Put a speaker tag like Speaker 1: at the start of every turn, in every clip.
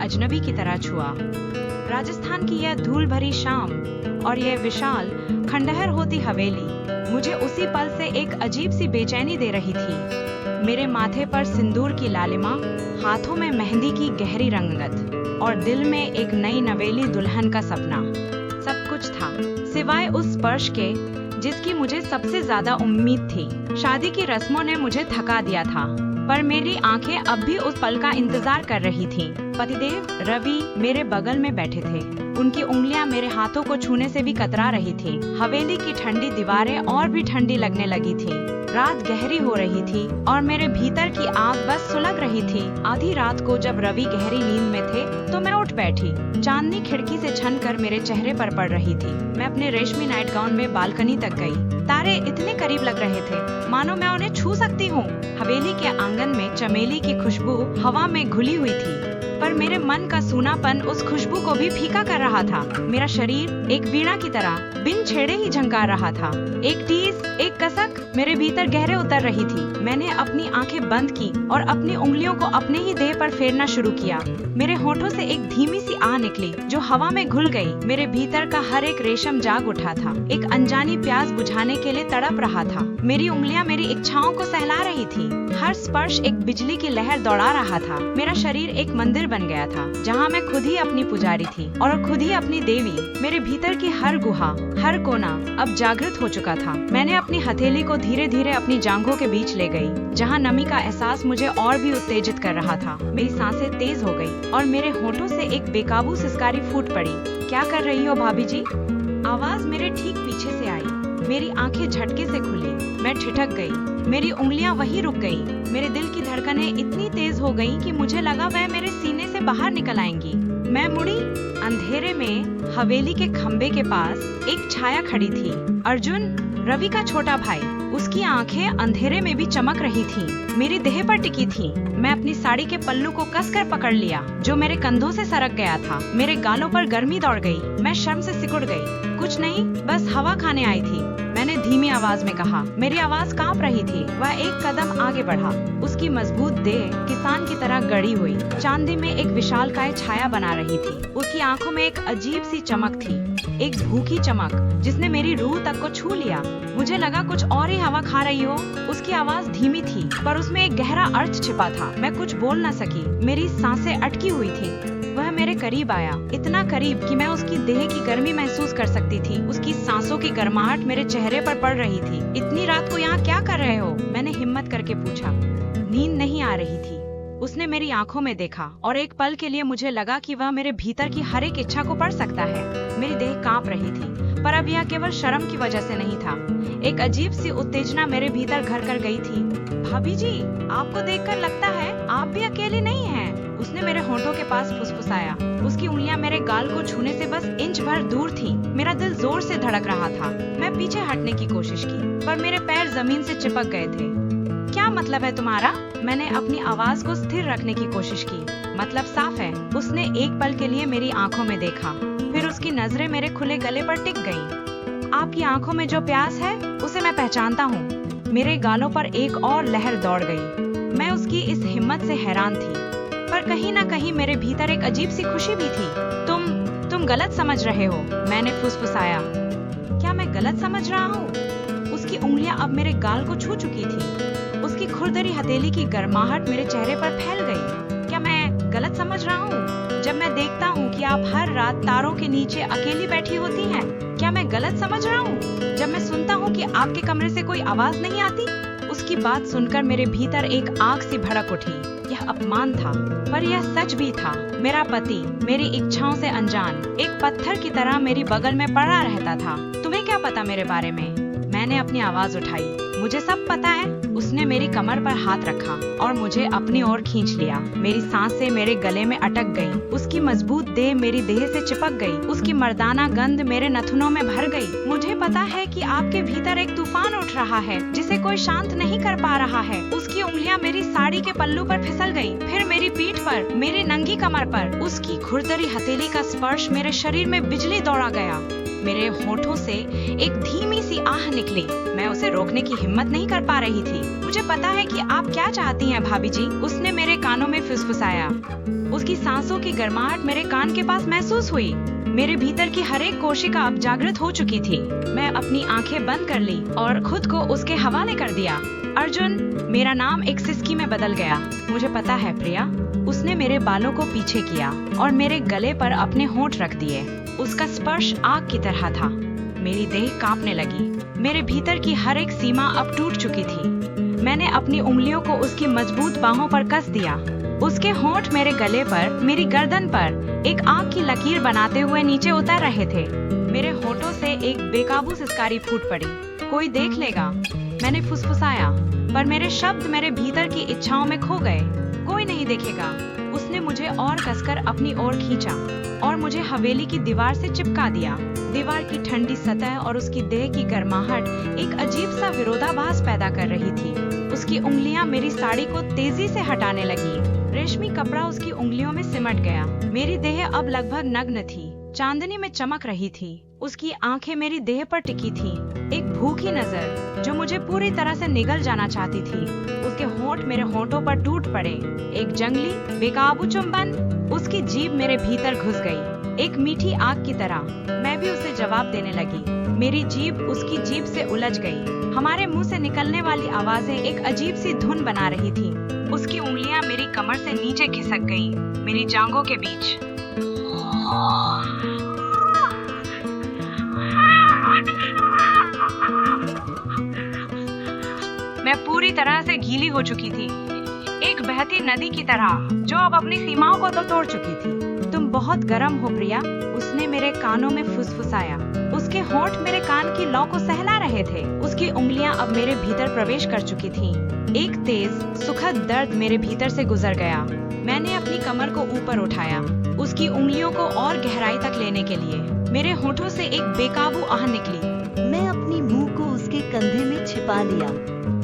Speaker 1: अजनबी की तरह छुआ। राजस्थान की यह धूल भरी शाम और यह विशाल खंडहर होती हवेली मुझे उसी पल से एक अजीब सी बेचैनी दे रही थी। मेरे माथे पर सिंदूर की लालिमा, हाथों में मेहंदी की गहरी रंगत और दिल में एक नई नवेली दुल्हन का सपना। सब कुछ था सिवाय उस स्पर्श के जिसकी मुझे सबसे ज्यादा उम्मीद थी। शादी की रस्मों ने मुझे थका दिया था, पर मेरी आंखें अब भी उस पल का इंतजार कर रही थीं। पतिदेव रवि मेरे बगल में बैठे थे। उनकी उंगलियां मेरे हाथों को छूने से भी कतरा रही थी। हवेली की ठंडी दीवारें और भी ठंडी लगने लगी थी। रात गहरी हो रही थी और मेरे भीतर की आग बस सुलग रही थी। आधी रात को जब रवि गहरी नींद में थे तो मैं उठ बैठी। चांदनी खिड़की से छनकर मेरे चेहरे पर पड़ रही थी। मैं अपने रेशमी नाइट गाउन में बालकनी तक गई। तारे इतने करीब लग रहे थे मानो मैं उन्हें छू सकती हूँ। हवेली के आंगन में चमेली की खुशबू हवा में घुली हुई थी, पर मेरे मन का सूनापन उस खुशबू को भी फीका कर रहा था। मेरा शरीर एक वीणा की तरह बिन छेड़े ही झंकार रहा था। एक टीस, एक कसक मेरे भीतर गहरे उतर रही थी। मैंने अपनी आंखें बंद की और अपनी उंगलियों को अपने ही देह पर फेरना शुरू किया। मेरे होठों से एक धीमी सी आह निकली जो हवा में घुल गई। मेरे भीतर का हर एक रेशम जाग उठा था, एक अनजानी प्यास बुझाने के लिए तड़प रहा था। मेरी उंगलियां मेरी इच्छाओं को सहला रही थी। हर स्पर्श एक बिजली की लहर दौड़ा रहा था। मेरा शरीर एक मंदिर बन गया था जहाँ मैं खुद ही अपनी पुजारी थी और खुद ही अपनी देवी। मेरे भीतर की हर गुहा, हर कोना अब जागृत हो चुका था। मैंने अपनी हथेली को धीरे धीरे अपनी जांघों के बीच ले गई, जहाँ नमी का एहसास मुझे और भी उत्तेजित कर रहा था। मेरी सांसें तेज हो गई और मेरे होठों से एक बेकाबू सिसकारी फूट पड़ी। क्या कर रही हो भाभी जी? आवाज मेरे ठीक पीछे से आई। मेरी आंखें झटके से खुली। मैं ठिठक गई। मेरी उंगलियां वहीं रुक गईं। मेरे दिल की धड़कनें इतनी तेज हो गईं कि मुझे लगा वह मेरे सीने से बाहर निकल आएंगी। मैं मुड़ी। अंधेरे में हवेली के खंबे के पास एक छाया खड़ी थी। अर्जुन, रवि का छोटा भाई। उसकी आंखें अंधेरे में भी चमक रही थीं। मेरी देह पर टिकी थीं। मैं अपनी साड़ी के पल्लू को कसकर पकड़ लिया जो मेरे कंधों से सरक गया था। मेरे गालों पर गर्मी दौड़ गई। मैं शर्म से सिकुड़ गई। कुछ नहीं, बस हवा खाने आई थी, मैंने धीमी आवाज में कहा। मेरी आवाज कांप रही थी। वह एक कदम आगे बढ़ा। उसकी मजबूत देह किसान की तरह गड़ी हुई चांदी में एक विशालकाय छाया बना रही थी। उसकी आंखों में एक अजीब सी चमक थी, एक भूखी चमक जिसने मेरी रूह तक को छू लिया। मुझे लगा कुछ और ही हवा खा रही हो। उसकी आवाज धीमी थी पर उसमें एक गहरा अर्थ छिपा था। मैं कुछ बोल न सकी। मेरी सांसें अटकी हुई थी। वह मेरे करीब आया, इतना करीब कि मैं उसकी देह की गर्मी महसूस कर सकती थी। उसकी सांसों की गर्माहट मेरे चेहरे पर पड़ रही थी। इतनी रात को यहाँ क्या कर रहे हो? मैंने हिम्मत करके पूछा। नींद नहीं आ रही थी। उसने मेरी आंखों में देखा और एक पल के लिए मुझे लगा कि वह मेरे भीतर की हर एक इच्छा को पढ़ सकता है। मेरी देह कांप रही थी, पर अब यह केवल शर्म की वजह से नहीं था। एक अजीब सी उत्तेजना मेरे भीतर घर कर गई थी। भाभी जी, आपको देखकर लगता है आप भी अकेले नहीं हैं। उसने मेरे होठों के पास फुसफुसाया। उसकी उंगलियां मेरे गाल को छूने से बस इंच भर दूर थीं। मेरा दिल जोर से धड़क रहा था। मैं पीछे हटने की कोशिश की, पर मेरे पैर जमीन से चिपक गए थे। क्या मतलब है तुम्हारा? मैंने अपनी आवाज को स्थिर रखने की कोशिश की। मतलब साफ है। उसने एक पल के लिए मेरी आंखों में देखा, फिर उसकी नजरें मेरे खुले गले पर टिक गईं। आपकी आंखों में जो प्यास है उसे मैं पहचानता हूँ। मेरे गालों पर एक और लहर दौड़ गई। मैं उसकी इस हिम्मत से हैरान थी, पर कहीं ना कहीं मेरे भीतर एक अजीब सी खुशी भी थी। तुम गलत समझ रहे हो, मैंने फुसफुसाया। क्या मैं गलत समझ रहा हूँ? उसकी उंगलियां अब मेरे गाल को छू चुकी थी। उसकी खुरदरी हथेली की गर्माहट मेरे चेहरे पर फैल गई। क्या मैं गलत समझ रहा हूँ? जब मैं देखता हूँ कि आप हर रात तारों के नीचे अकेली बैठी होती हैं, क्या मैं गलत समझ रहा हूँ? जब मैं सुनता हूँ कि आपके कमरे से कोई आवाज नहीं आती? उसकी बात सुनकर मेरे भीतर एक आग सी भड़क उठी। यह अपमान था, पर यह सच भी था। मेरा पति मेरी इच्छाओं से अनजान एक पत्थर की तरह मेरी बगल में पड़ा रहता था। तुम्हें क्या पता मेरे बारे में? मैंने अपनी आवाज उठाई। मुझे सब पता है। उसने मेरी कमर पर हाथ रखा और मुझे अपनी ओर खींच लिया। मेरी सांसें मेरे गले में अटक गईं। उसकी मजबूत देह मेरी देह से चिपक गई। उसकी मर्दाना गंध मेरे नथुनों में भर गई। मुझे पता है कि आपके भीतर एक तूफान उठ रहा है जिसे कोई शांत नहीं कर पा रहा है। उसकी उंगलियां मेरी साड़ी के पल्लू पर फिसल गईं, फिर मेरी पीठ पर, मेरी नंगी कमर पर। उसकी खुरदरी हथेली का स्पर्श मेरे शरीर में बिजली दौड़ा गया। मेरे होठों से एक धीमी सी सी आह निकली। मैं उसे रोकने की हिम्मत नहीं कर पा रही थी। मुझे पता है कि आप क्या चाहती हैं भाभी जी, उसने मेरे कानों में फुसफुसाया। उसकी सांसों की गर्माहट मेरे कान के पास महसूस हुई। मेरे भीतर की हर एक कोशिका अब जागृत हो चुकी थी। मैं अपनी आंखें बंद कर ली और खुद को उसके हवाले कर दिया। अर्जुन, मेरा नाम एक सिसकी में बदल गया। मुझे पता है प्रिया। उसने मेरे बालों को पीछे किया और मेरे गले पर अपने होंठ रख दिए। उसका स्पर्श आग की तरह था। मेरी देह कांपने लगी। मेरे भीतर की हर एक सीमा अब टूट चुकी थी। मैंने अपनी उंगलियों को उसकी मजबूत बाहों पर कस दिया। उसके होंठ मेरे गले पर, मेरी गर्दन पर एक आग की लकीर बनाते हुए नीचे उतर रहे थे। मेरे होठों से एक बेकाबू सिसकारी फूट पड़ी। कोई देख लेगा, मैंने फुसफुसाया, पर मेरे शब्द मेरे भीतर की इच्छाओं में खो गए। कोई नहीं देखेगा। उसने मुझे और कसकर अपनी ओर खींचा और मुझे हवेली की दीवार से चिपका दिया। दीवार की ठंडी सतह और उसकी देह की गर्माहट एक अजीब सा विरोधाभास पैदा कर रही थी। उसकी उंगलियां मेरी साड़ी को तेजी से हटाने लगी। रेशमी कपड़ा उसकी उंगलियों में सिमट गया। मेरी देह अब लगभग नग्न थी, चांदनी में चमक रही थी। उसकी आंखें मेरी देह पर टिकी थी, एक भूखी नजर जो मुझे पूरी तरह से निगल जाना चाहती थी। उसके होंठ मेरे होंठों पर टूट पड़े। एक जंगली बेकाबू चुंबन। उसकी जीभ मेरे भीतर घुस गई, एक मीठी आग की तरह। मैं भी उसे जवाब देने लगी। मेरी जीभ उसकी जीभ से उलझ गई। हमारे मुंह से निकलने वाली आवाजें एक अजीब सी धुन बना रही थी। उसकी उंगलियां मेरी कमर से नीचे खिसक गईं, मेरी जांघों के बीच। मैं पूरी तरह से गीली हो चुकी थी, एक बहती नदी की तरह जो अब अपनी सीमाओं को तो तोड़ चुकी थी। तुम बहुत गर्म हो प्रिया, उसने मेरे कानों में फुसफुसाया। उसके होंठ मेरे कान की लौ को सहला रहे थे। उसकी उंगलियां अब मेरे भीतर प्रवेश कर चुकी थीं। एक तेज सुखद दर्द मेरे भीतर से गुजर गया। मैंने अपनी कमर को ऊपर उठाया, उसकी उंगलियों को और गहराई तक लेने के लिए। मेरे होठों से एक बेकाबू आह निकली।
Speaker 2: मैं अपनी मुंह को उसके कंधे में छिपा लिया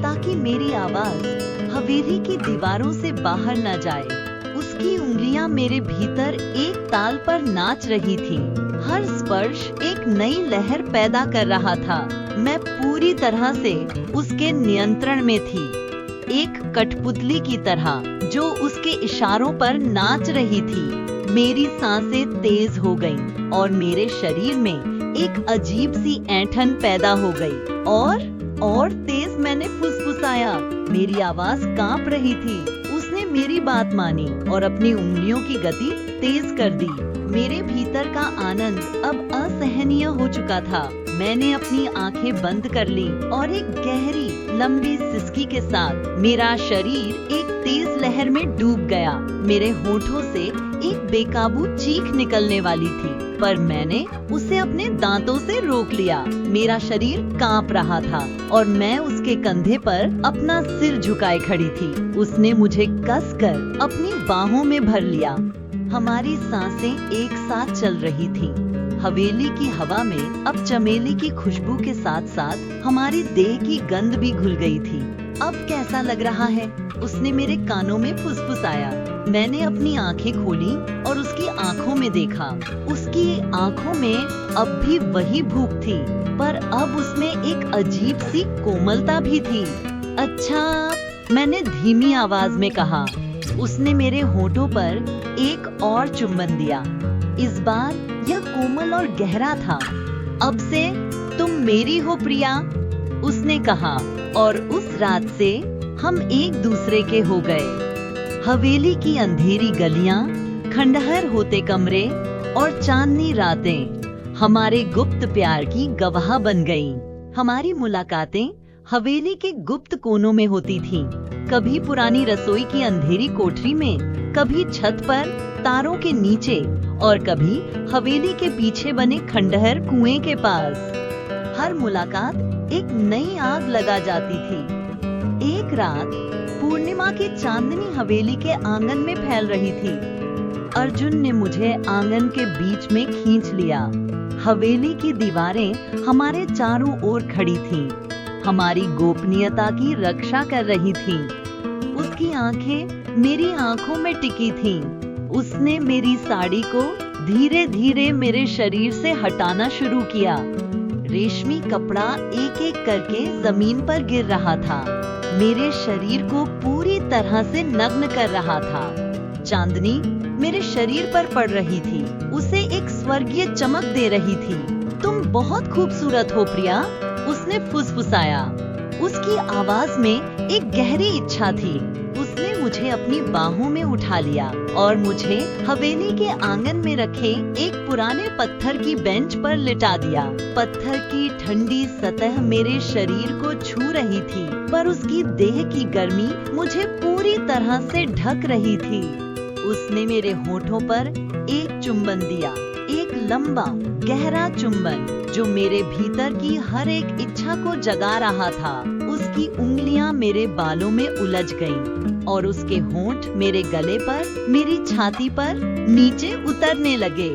Speaker 2: ताकि मेरी आवाज हवेली की दीवारों से बाहर न जाए। उसकी उंगलियां मेरे भीतर एक ताल पर नाच रही थी। हर स्पर्श एक नई लहर पैदा कर रहा था। मैं पूरी तरह से उसके नियंत्रण में थी, एक कठपुतली की तरह जो उसके इशारों पर नाच रही थी। मेरी सांसें तेज हो गईं और मेरे शरीर में एक अजीब सी ऐंठन पैदा हो गई। और तेज मैंने फुसफुसाया। मेरी आवाज कांप रही थी। उसने मेरी बात मानी और अपनी उंगलियों की गति तेज कर दी। मेरे भीतर का आनंद अब असहनीय हो चुका था। मैंने अपनी आंखें बंद कर ली और एक गहरी लंबी सिसकी के साथ मेरा शरीर एक तेज लहर में डूब गया। मेरे होठों से एक बेकाबू चीख निकलने वाली थी, पर मैंने उसे अपने दांतों से रोक लिया। मेरा शरीर कांप रहा था और मैं उसके कंधे पर अपना सिर झुकाए खड़ी थी। उसने मुझे कसकर अपनी बाहों में भर लिया। हमारी सांसें एक साथ चल रही थीं। हवेली की हवा में अब चमेली की खुशबू के साथ साथ हमारी देह की गंध भी घुल गई थी। अब कैसा लग रहा है? उसने मेरे कानों में फुसफुसाया। मैंने अपनी आंखें खोली और उसकी आंखों में देखा। उसकी आंखों में अब भी वही भूख थी, पर अब उसमें एक अजीब सी कोमलता भी थी। अच्छा, मैंने धीमी आवाज में कहा। उसने मेरे होठों पर एक और चुम्बन दिया। इस बार यह कोमल और गहरा था। अब से तुम मेरी हो प्रिया, उसने कहा, और उस रात से हम एक दूसरे के हो गए। हवेली की अंधेरी गलियां, खंडहर होते कमरे और चांदनी रातें हमारे गुप्त प्यार की गवाह बन गईं। हमारी मुलाकातें हवेली के गुप्त कोनों में होती थीं। कभी पुरानी रसोई की अंधेरी कोठरी में, कभी छत पर तारों के नीचे और कभी हवेली के पीछे बने खंडहर कुएं के पास। हर मुलाकात एक नई आग लगा जाती थी। एक रात पूर्णिमा की चांदनी हवेली के आंगन में फैल रही थी। अर्जुन ने मुझे आंगन के बीच में खींच लिया। हवेली की दीवारें हमारे चारों ओर खड़ी थीं, हमारी गोपनीयता की रक्षा कर रही थीं। उसकी आंखें मेरी आंखों में टिकी थीं। उसने मेरी साड़ी को धीरे धीरे मेरे शरीर से हटाना शुरू किया। रेशमी कपड़ा एक एक करके जमीन पर गिर रहा था, मेरे शरीर को पूरी तरह से नग्न कर रहा था। चांदनी मेरे शरीर पर पड़ रही थी, उसे एक स्वर्गीय चमक दे रही थी। तुम बहुत खूबसूरत हो प्रिया, उसने फुसफुसाया। उसकी आवाज में एक गहरी इच्छा थी। उसने मुझे अपनी बाहों में उठा लिया और मुझे हवेली के आंगन में रखे एक पुराने पत्थर की बेंच पर लिटा दिया। पत्थर की ठंडी सतह मेरे शरीर को छू रही थी, पर उसकी देह की गर्मी मुझे पूरी तरह से ढक रही थी। उसने मेरे होठों पर एक चुंबन दिया, एक लंबा गहरा चुंबन जो मेरे भीतर की हर एक इच्छा को जगा रहा था। उसकी उंगलियां मेरे बालों में उलझ गईं और उसके होंठ मेरे गले पर, मेरी छाती पर नीचे उतरने लगे।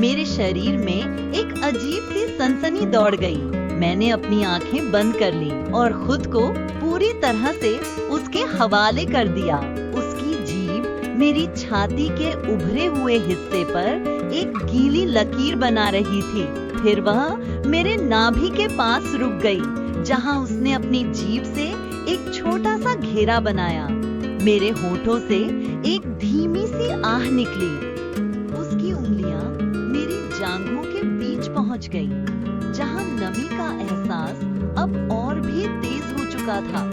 Speaker 2: मेरे शरीर में एक अजीब सी सनसनी दौड़ गई। मैंने अपनी आंखें बंद कर ली और खुद को पूरी तरह से उसके हवाले कर दिया। उसकी जीभ मेरी छाती के उभरे हुए हिस्से पर एक गीली लकीर बना रही थी। फिर वह मेरे नाभि के पास रुक गई, जहां उसने अपनी जीभ से एक छोटा सा घेरा बनाया। मेरे होठों से एक धीमी सी आह निकली। उसकी उंगलियां मेरी जांघों के बीच पहुंच गईं, जहां नमी का एहसास अब और भी तेज हो चुका था।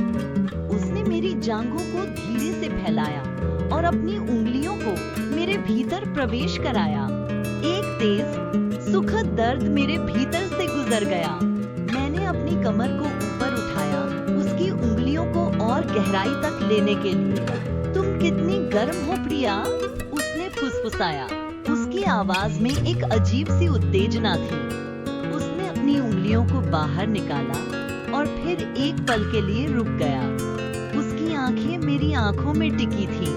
Speaker 2: उसने मेरी जांघों को धीरे से फैलाया और अपनी उंगलियों को मेरे भीतर प्रवेश कराया। एक तेज सुखद दर्द मेरे भीतर से गुजर गया। मैंने अपनी कमर को ऊपर उठाया, उसकी उंगलियों को और गहराई तक लेने के लिए। तुम कितनी गर्म हो प्रिया, उसने फुसफुसाया। उसकी आवाज में एक अजीब सी उत्तेजना थी। उसने अपनी उंगलियों को बाहर निकाला और फिर एक पल के लिए रुक गया। उसकी आंखें मेरी आंखों में टिकी थी।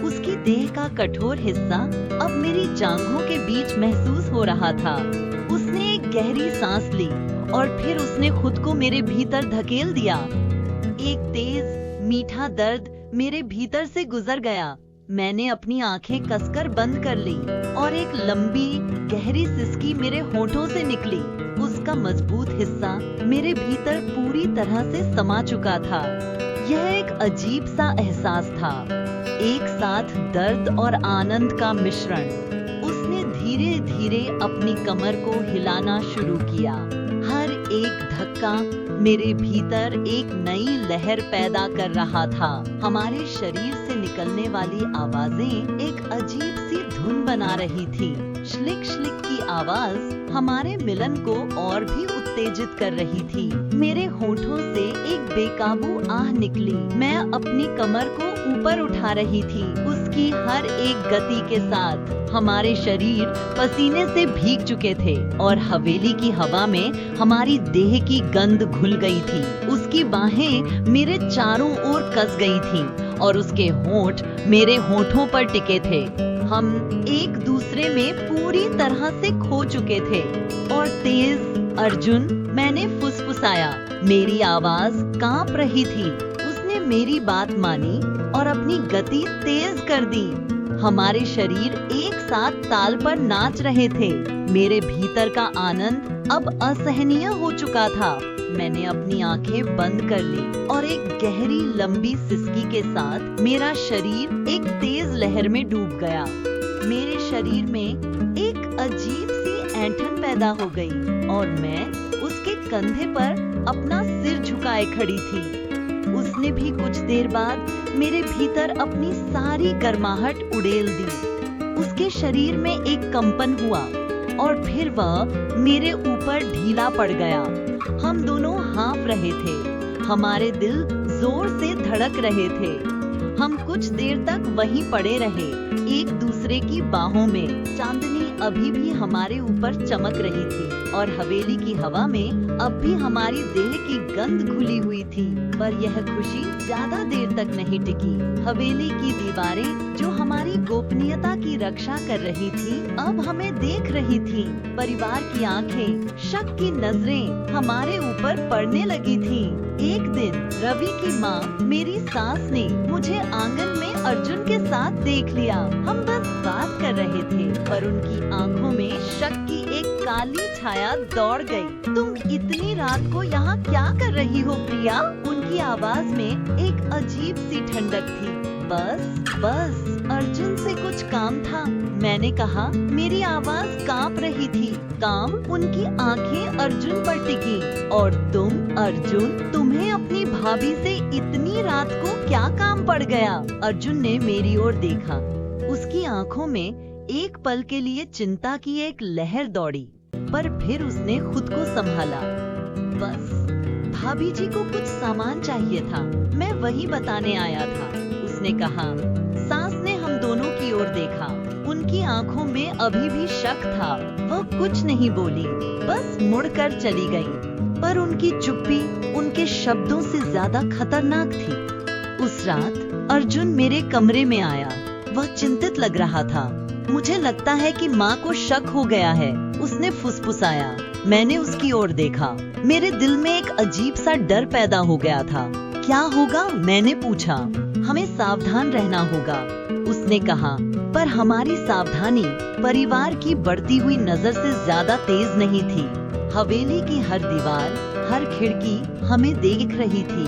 Speaker 2: उसकी देह का कठोर हिस्सा अब मेरी जांघों के बीच महसूस हो रहा था। उसने एक गहरी सांस ली और फिर उसने खुद को मेरे भीतर धकेल दिया। एक तेज मीठा दर्द मेरे भीतर से गुजर गया। मैंने अपनी आंखें कसकर बंद कर ली और एक लंबी गहरी सिसकी मेरे होठों से निकली। उसका मजबूत हिस्सा मेरे भीतर पूरी तरह से समा चुका था। यह एक अजीब सा एहसास था, एक साथ दर्द और आनंद का मिश्रण। उसने धीरे धीरे अपनी कमर को हिलाना शुरू किया। हर एक धक्का मेरे भीतर एक नई लहर पैदा कर रहा था। हमारे शरीर से निकलने वाली आवाजें एक अजीब सी धुन बना रही थी। श्लिक श्लिक की आवाज हमारे मिलन को और भी उत्तेजित कर रही थी। मेरे होठों से एक बेकाबू आह निकली। मैं अपनी कमर को ऊपर उठा रही थी। उसकी हर एक गति के साथ हमारे शरीर पसीने से भीग चुके थे और हवेली की हवा में हमारी देह की गंध घुल गई थी। उसकी बाहें मेरे चारों ओर कस गई थीं और उसके होंठ मेरे होठों पर टिके थे। हम एक दूसरे में पूरी तरह से खो चुके थे। और तेज अर्जुन, मैंने फुसफुसाया। मेरी आवाज कांप रही थी। उसने मेरी बात मानी और अपनी गति तेज कर दी। हमारे शरीर एक साथ ताल पर नाच रहे थे। मेरे भीतर का आनंद अब असहनीय हो चुका था। मैंने अपनी आंखें बंद कर ली और एक गहरी लंबी सिसकी के साथ मेरा शरीर एक तेज लहर में डूब गया। मेरे शरीर में एक अजीब सी ऐंठन पैदा हो गई और मैं उसके कंधे पर अपना सिर झुकाए खड़ी थी। उसने भी कुछ देर बाद मेरे भीतर अपनी सारी गर्माहट उड़ेल दी। उसके शरीर में एक कंपन हुआ और फिर वह मेरे ऊपर ढीला पड़ गया। हम दोनों हाँफ रहे थे। हमारे दिल जोर से धड़क रहे थे। हम कुछ देर तक वहीं पड़े रहे, एक दूसरे की बाहों में। चांदनी अभी भी हमारे ऊपर चमक रही थी और हवेली की हवा में अब भी हमारी देह की गंध घुली हुई थी। पर यह खुशी ज्यादा देर तक नहीं टिकी। हवेली की दीवारें जो हमारी गोपनीयता की रक्षा कर रही थी, अब हमें देख रही थी। परिवार की आंखें, शक की नजरें हमारे ऊपर पड़ने लगी थी। एक दिन रवि की माँ, मेरी सास ने मुझे आंगन में अर्जुन के साथ देख लिया। हम बस बात कर रहे थे, पर उनकी आंखों में शक की एक काली छाया दौड़ गई। तुम इतनी रात को यहाँ क्या कर रही हो प्रिया? उनकी आवाज में एक अजीब सी ठंडक थी। बस अर्जुन से कुछ काम था, मैंने कहा। मेरी आवाज कांप रही थी। काम? उनकी आंखें अर्जुन पर टिकी। और तुम अर्जुन, तुम्हें अपनी भाभी से इतनी रात को क्या काम पड़ गया? अर्जुन ने मेरी ओर देखा। उसकी आंखों में एक पल के लिए चिंता की एक लहर दौड़ी, पर फिर उसने खुद को संभाला। बस भाभी जी को कुछ सामान चाहिए था, मैं वही बताने आया था, उसने कहा। सास ने हम दोनों की ओर देखा। उनकी आंखों में अभी भी शक था। वह कुछ नहीं बोली, बस मुड़कर चली गई। पर उनकी चुप्पी उनके शब्दों से ज्यादा खतरनाक थी। उस रात अर्जुन मेरे कमरे में आया। वह चिंतित लग रहा था। मुझे लगता है कि माँ को शक हो गया है, उसने फुसफुसाया। मैंने उसकी ओर देखा। मेरे दिल में एक अजीब सा डर पैदा हो गया था। क्या होगा? मैंने पूछा। हमें सावधान रहना होगा, उसने कहा। पर हमारी सावधानी परिवार की बढ़ती हुई नजर से ज्यादा तेज नहीं थी। हवेली की हर दीवार, हर खिड़की हमें देख रही थी।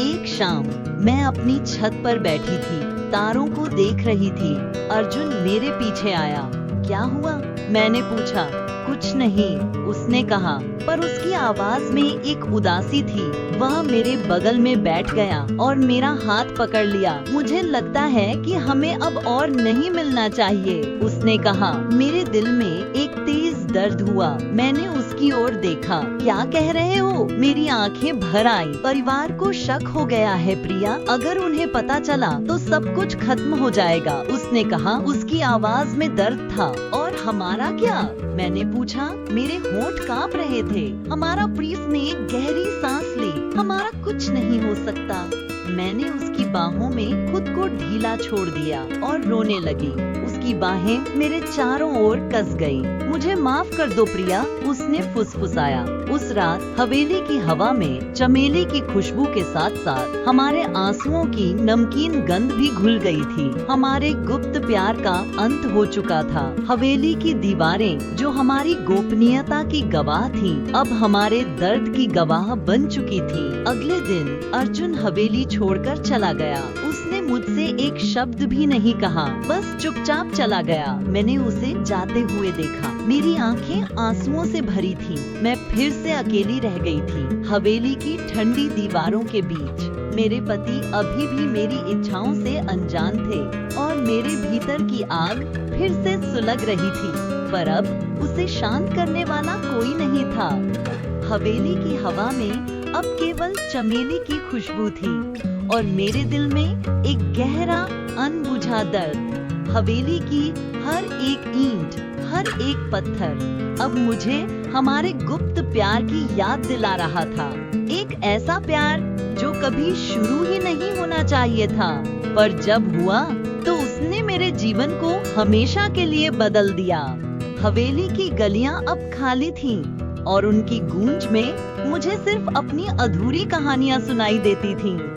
Speaker 2: एक शाम मैं अपनी छत पर बैठी थी, तारों को देख रही थी। अर्जुन मेरे पीछे आया। क्या हुआ? मैंने पूछा। कुछ नहीं, उसने कहा, पर उसकी आवाज में एक उदासी थी। वह मेरे बगल में बैठ गया और मेरा हाथ पकड़ लिया। मुझे लगता है कि हमें अब और नहीं मिलना चाहिए, उसने कहा। मेरे दिल में एक तेज दर्द हुआ। मैंने उसकी ओर देखा। क्या कह रहे हो? मेरी आंखें भर आई। परिवार को शक हो गया है प्रिया, अगर उन्हें पता चला तो सब कुछ खत्म हो जाएगा, उसने कहा। उसकी आवाज में दर्द था। और हमारा क्या? मैंने पूछा। मेरे होंठ कांप रहे थे। हमारा प्रीस ने एक गहरी सांस ली। हमारा कुछ नहीं हो सकता। मैंने उसकी बाहों में खुद को ढीला छोड़ दिया और रोने लगी। उसकी बाहें मेरे चारों ओर कस गई। मुझे माफ कर दो प्रिया, उसने फुसफुसाया। उस रात हवेली की हवा में चमेली की खुशबू के साथ साथ हमारे आंसुओं की नमकीन गंध भी घुल गई थी। हमारे गुप्त प्यार का अंत हो चुका था। हवेली की दीवारें जो हमारी गोपनीयता की गवाह थीं, अब हमारे दर्द की गवाह बन चुकी थी। अगले दिन अर्जुन हवेली छोड़कर चला गया। उसने मुझसे एक शब्द भी नहीं कहा, बस चुपचाप चला गया। मैंने उसे जाते हुए देखा। मेरी आंखें आंसुओं से भरी थीं। मैं फिर से अकेली रह गई थी, हवेली की ठंडी दीवारों के बीच। मेरे पति अभी भी मेरी इच्छाओं से अनजान थे और मेरे भीतर की आग फिर से सुलग रही थी, पर अब उसे शांत करने वाला कोई नहीं था। हवेली की हवा में अब केवल चमेली की खुशबू थी और मेरे दिल में एक गहरा अनबुझा दर्द। हवेली की हर एक ईंट, हर एक पत्थर अब मुझे हमारे गुप्त प्यार की याद दिला रहा था। एक ऐसा प्यार जो कभी शुरू ही नहीं होना चाहिए था, पर जब हुआ तो उसने मेरे जीवन को हमेशा के लिए बदल दिया। हवेली की गलियां अब खाली थीं और उनकी गूंज में मुझे सिर्फ अपनी अधूरी कहानियां सुनाई देती थीं।